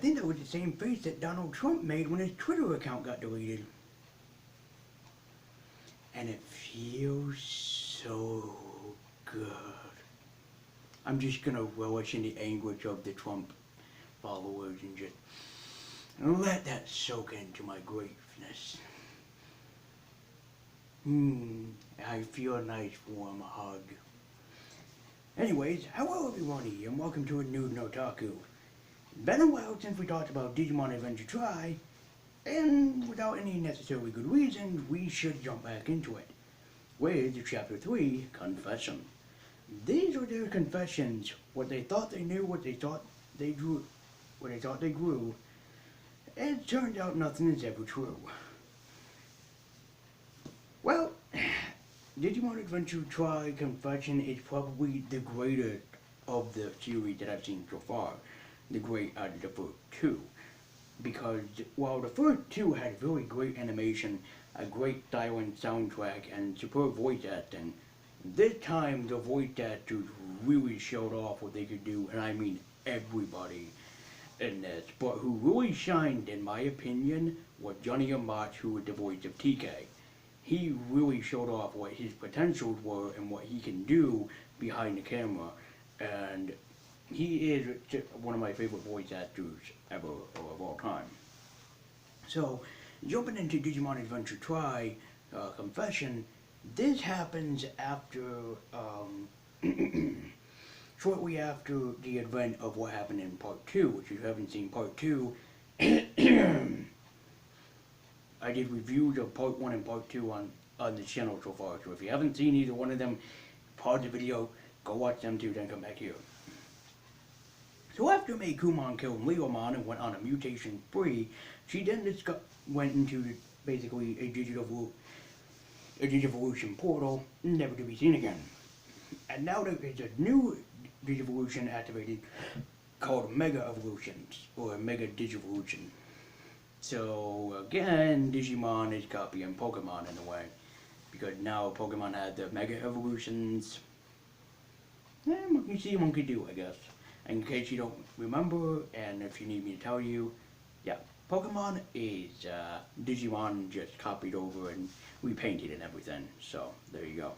think that was the same face that Donald Trump made when his Twitter account got deleted. And it feels so good. I'm just gonna relish in the anguish of the Trump followers and just let that soak into my greatness. I feel a nice warm hug. Anyways, hello everybody and welcome to a new NerdTaku. Been a while since we talked about Digimon Adventure Tri, and without any necessarily good reason, we should jump back into it. With Chapter 3, Confession. These are their confessions, what they thought they knew, what they thought they grew, and it turns out nothing is ever true. Well, Digimon Adventure Tri Confession is probably the greatest of the series that I've seen so far. The great out of the first two. Because while the first two had really great animation, a great silent soundtrack, and superb voice acting, this time the voice actors really showed off what they could do, and I mean everybody in this. But who really shined, in my opinion, was Johnny Yamach, who was the voice of TK. He really showed off what his potentials were and what he can do behind the camera, and he is one of my favorite voice actors ever, of all time. So, jumping into Digimon Adventure Tri Confession, this happens after, shortly after the event of what happened in Part 2, which if you haven't seen Part 2, I did reviews of Part 1 and Part 2 on the channel so far, so if you haven't seen either one of them, pause the video, go watch them two, then come back here. So after Meikumon killed Leomon and went on a mutation spree, she then went into basically a Digivolution portal, never to be seen again. And now there is a new Digivolution activated called Mega Evolutions, or Mega Digivolution. So again, Digimon is copying Pokemon in a way, because now Pokemon had the Mega Evolutions. Monkey see, monkey do, I guess. In case you don't remember, and if you need me to tell you, yeah, Pokemon is Digimon just copied over and repainted and everything, so there you go.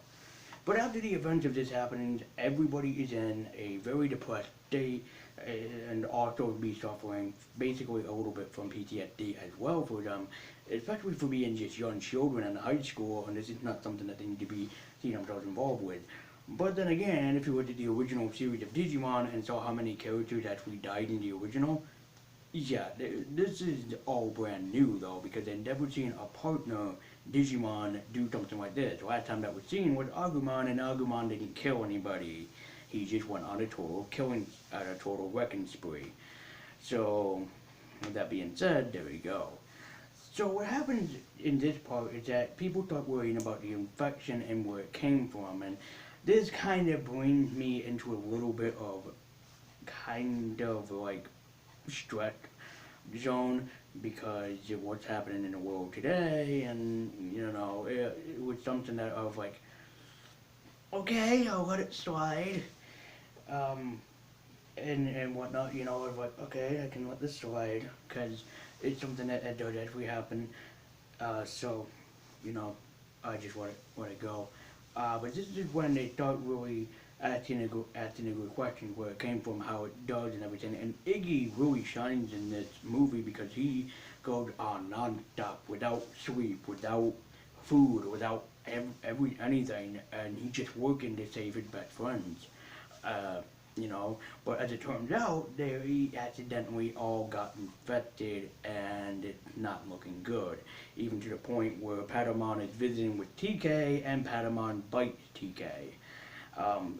But after the events of this happening, everybody is in a very depressed state, and also be suffering basically a little bit from PTSD as well for them, especially for being just young children in high school, and this is not something that they need to be seeing themselves involved with. But then again, if you looked at the original series of Digimon and saw how many characters actually died in the original, yeah, this is all brand new though, because they've never seen a partner Digimon do something like this. Last time that was seen was Agumon, and Agumon didn't kill anybody. He just went on a total wrecking spree. So, with that being said, there we go. So what happens in this part is that people start worrying about the infection and where it came from, and this kind of brings me into a little bit of kind of like stress zone, because of what's happening in the world today, and you know, it was something that I was like, okay, I'll let it slide, and whatnot, you know. I was like, okay, I can let this slide, because it's something that does actually happen, so, you know, I just let it go. But this is when they start really asking a good question, where it came from, how it does, and everything. And Iggy really shines in this movie because he goes on non-stop, without sleep, without food, without anything, and he's just working to save his best friends. You know, but as it turns out, they accidentally all got infected, and it's not looking good. Even to the point where Patamon is visiting with TK, and Patamon bites TK,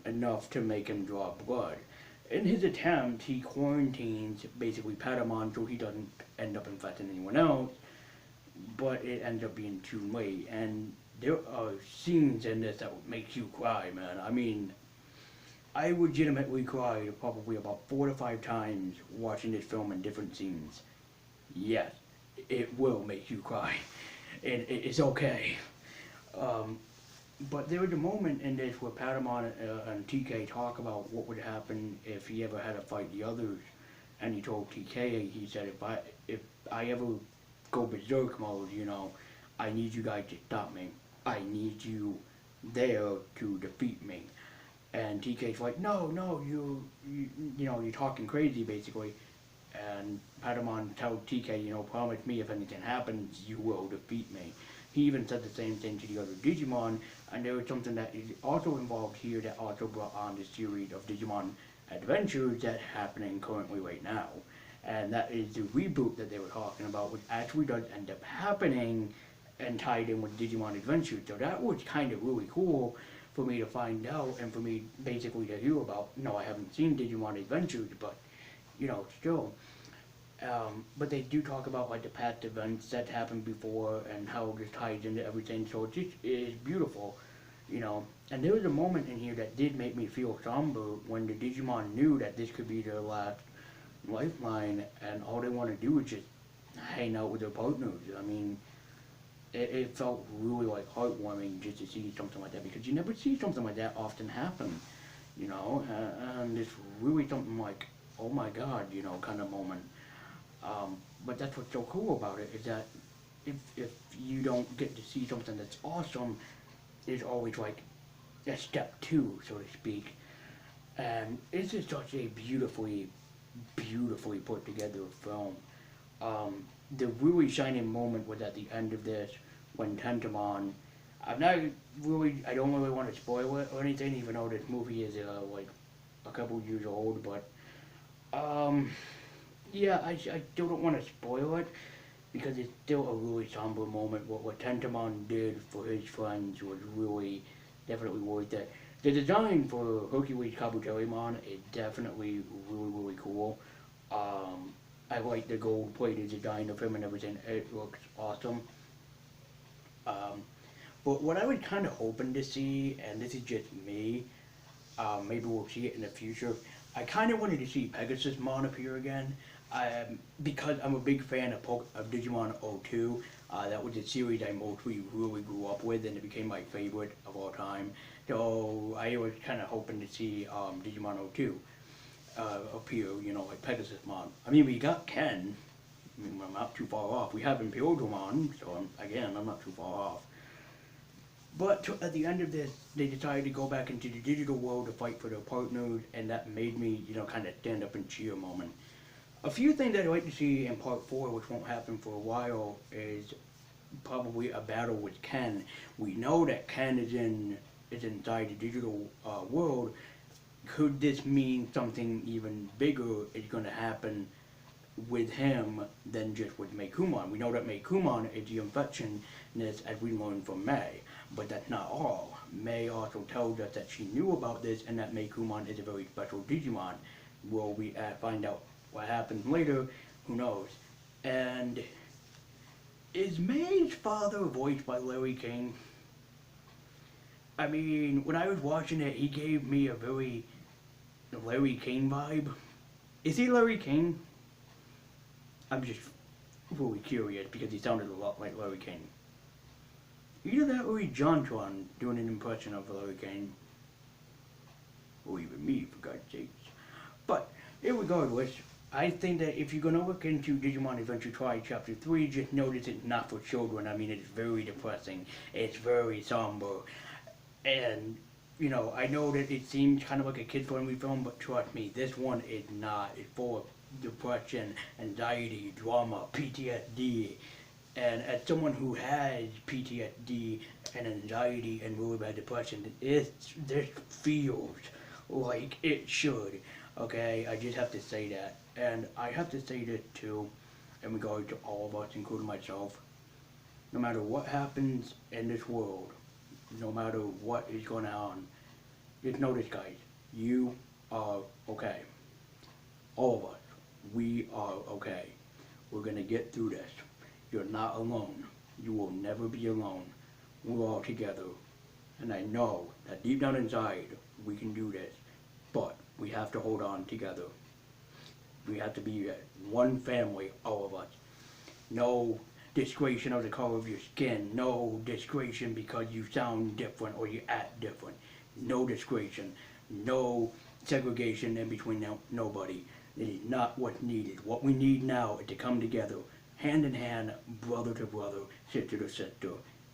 enough to make him draw blood. In his attempt, he quarantines basically Patamon so he doesn't end up infecting anyone else, but it ends up being too late. And there are scenes in this that make you cry, man. I mean, I legitimately cried probably about 4 to 5 times watching this film in different scenes. Yes, it will make you cry, and it's okay. But there was a moment in this where Patamon and TK talk about what would happen if he ever had to fight the others and he told TK, he said, if I ever go berserk mode, I need you guys to stop me. I need you there to defeat me. And TK's like, no, no, you're talking crazy, basically. And Patamon tells TK, promise me if anything happens, you will defeat me. He even said the same thing to the other Digimon, and there was something that is also involved here that also brought on the series of Digimon Adventures that's happening currently right now. And that is the reboot that they were talking about, which actually does end up happening and tied in with Digimon Adventure. So that was kind of really cool for me to find out and for me basically to hear about. No, I haven't seen Digimon Adventures, but still. But they do talk about like the past events that happened before and how this ties into everything. So it just is beautiful, And there was a moment in here that did make me feel somber when the Digimon knew that this could be their last lifeline, and all they want to do is just hang out with their partners. I mean, it felt really like heartwarming just to see something like that, because you never see something like that often happen, and it's really something like, oh my god, kind of moment. But that's what's so cool about it, is that if you don't get to see something that's awesome, there's always like a step two, so to speak. And it's just such a beautifully, beautifully put together film. The really shining moment was at the end of this when Tentamon. I don't really want to spoil it or anything, even though this movie is like a couple years old. But yeah, I still don't want to spoil it because it's still a really somber moment. What Tentamon did for his friends was really definitely worth it. The design for Hercules Kabuterimon is definitely really, really cool. I like the gold-plated design of him and everything. It looks awesome. But what I was kind of hoping to see, and this is just me, maybe we'll see it in the future. I kind of wanted to see Pegasusmon appear again, because I'm a big fan of Digimon 02. That was a series I mostly really grew up with, and it became my favorite of all time. So I was kind of hoping to see Digimon 02 appear, like Pegasusmon. I mean, we got Ken. I mean, I'm not too far off. We have Imperialmon, so I'm not too far off. But at the end of this, they decided to go back into the digital world to fight for their partners, and that made me, kind of stand up and cheer a moment. A few things I'd like to see in Part 4, which won't happen for a while, is probably a battle with Ken. We know that Ken is inside the digital world. Could this mean something even bigger is going to happen with him than just with Meikumon? We know that Meikumon is the infectionness, as we learned from Mei, but that's not all. Mei also tells us that she knew about this and that Meikumon is a very special Digimon. Will we find out what happens later? Who knows? And is Mei's father voiced by Larry King? I mean, when I was watching it, he gave me a very Larry King vibe. Is he Larry King? I'm just really curious because he sounded a lot like Larry King. Either that or JonTron doing an impression of Larry King. Or even me, for God's sakes. But, regardless, I think that if you're going to look into Digimon Adventure Tri Chapter 3, just notice it's not for children. I mean, it's very depressing. It's very somber. And, I know that it seems kind of like a kid-friendly film, but trust me, this one is not. It's full of depression, anxiety, drama, PTSD. And as someone who has PTSD and anxiety and really bad depression, this feels like it should. Okay, I just have to say that. And I have to say this too, in regard to all of us, including myself. No matter what happens in this world, no matter what is going on, just know this, guys. You are okay. All of us. We are okay. We're going to get through this. You're not alone. You will never be alone. We're all together. And I know that deep down inside, we can do this. But we have to hold on together. We have to be one family, all of us. No discretion of the color of your skin. No discretion because you sound different or you act different. No discretion. No segregation in between nobody. It is not what's needed. What we need now is to come together, hand in hand, brother to brother, sister to sister,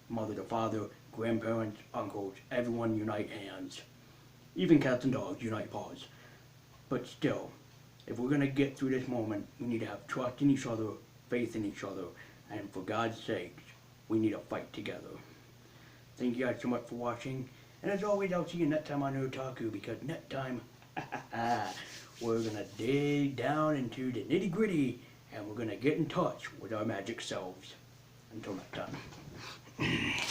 mother to father, grandparents, uncles, everyone unite hands. Even cats and dogs unite paws. But still, if we're going to get through this moment, we need to have trust in each other, faith in each other, and for God's sake, we need to fight together. Thank you guys so much for watching, and as always, I'll see you next time on NerdTaku, because next time, we're going to dig down into the nitty gritty, and we're going to get in touch with our magic selves. Until next time.